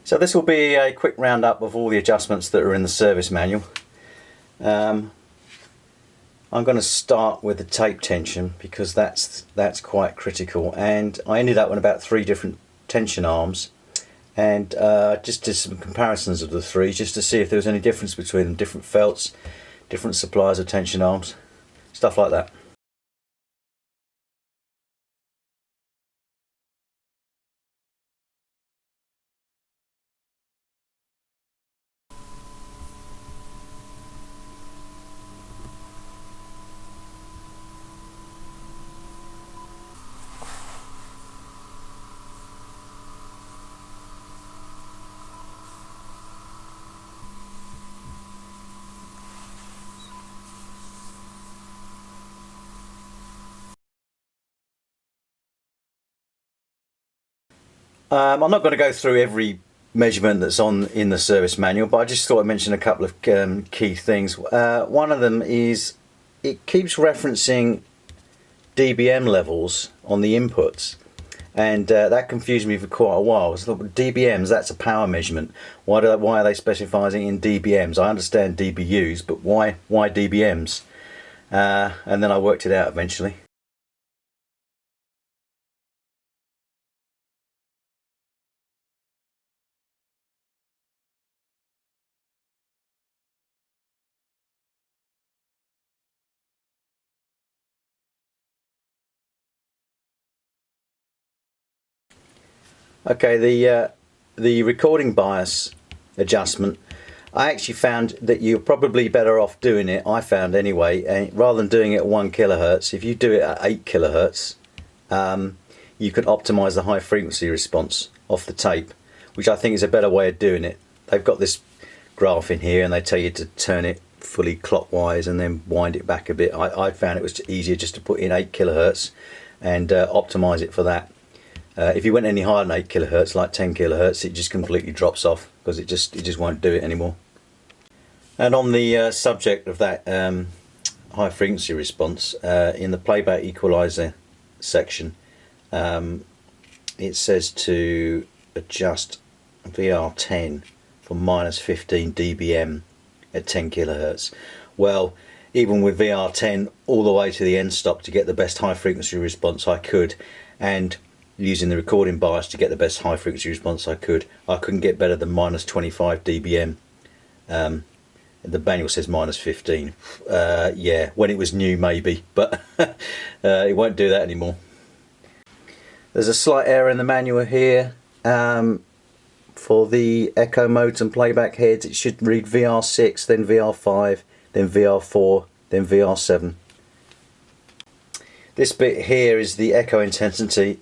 So this will be a quick roundup of all the adjustments that are in the service manual. I'm going to start with the tape tension because that's quite critical, and I ended up with about 3 different tension arms, and just did some comparisons of the 3 just to see if there was any difference between them, different felts, different suppliers of tension arms, stuff like that. I'm not going to go through every measurement that's in the service manual, but I just thought I'd mention a couple of key things. One of them is it keeps referencing dBm levels on the inputs, and that confused me for quite a while. So dBms, that's a power measurement. Why are they specifying in dBms? I understand dBUs, but why dBms? And then I worked it out eventually. Okay, the recording bias adjustment, I actually found that you're probably better off doing it, I found anyway, and rather than doing it at 1 kilohertz, if you do it at 8 kilohertz, you can optimize the high frequency response off the tape, which I think is a better way of doing it. They've got this graph in here and they tell you to turn it fully clockwise and then wind it back a bit. I found it was easier just to put in 8 kilohertz and optimize it for that. If you went any higher than 8 kilohertz, like 10 kilohertz, it just completely drops off because it just won't do it anymore. And on the subject of that high frequency response, in the playback equalizer section, it says to adjust VR10 for -15 dBm at 10 kilohertz. Well, even with VR10 all the way to the end stop to get the best high frequency response I could, and using the recording bias to get the best high frequency response I couldn't get better than -25 dBm. The manual says -15. Yeah, when it was new maybe, but it won't do that anymore. There's a slight error in the manual here. For the echo modes and playback heads, it should read VR6, then VR5, then VR4, then VR7. This bit here is the echo intensity.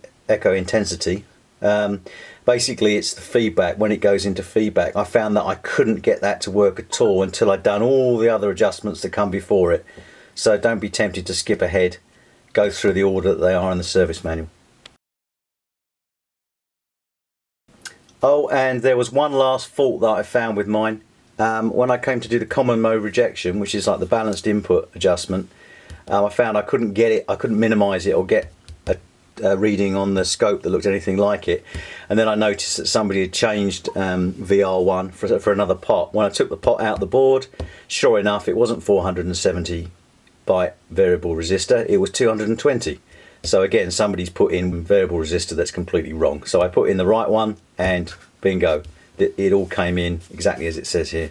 Basically it's the feedback. When it goes into feedback, I found that I couldn't get that to work at all until I'd done all the other adjustments that come before it. So don't be tempted to skip ahead, go through the order that they are in the service manual. Oh, and there was one last fault that I found with mine. When I came to do the common mode rejection, which is like the balanced input adjustment, I found I couldn't get it, I couldn't minimize it or get a reading on the scope that looked anything like it. And then I noticed that somebody had changed VR1 for another pot. When I took the pot out the board, sure enough, it wasn't 470 byte variable resistor, it was 220. So again, somebody's put in variable resistor that's completely wrong. So I put in the right one and bingo, it all came in exactly as it says here.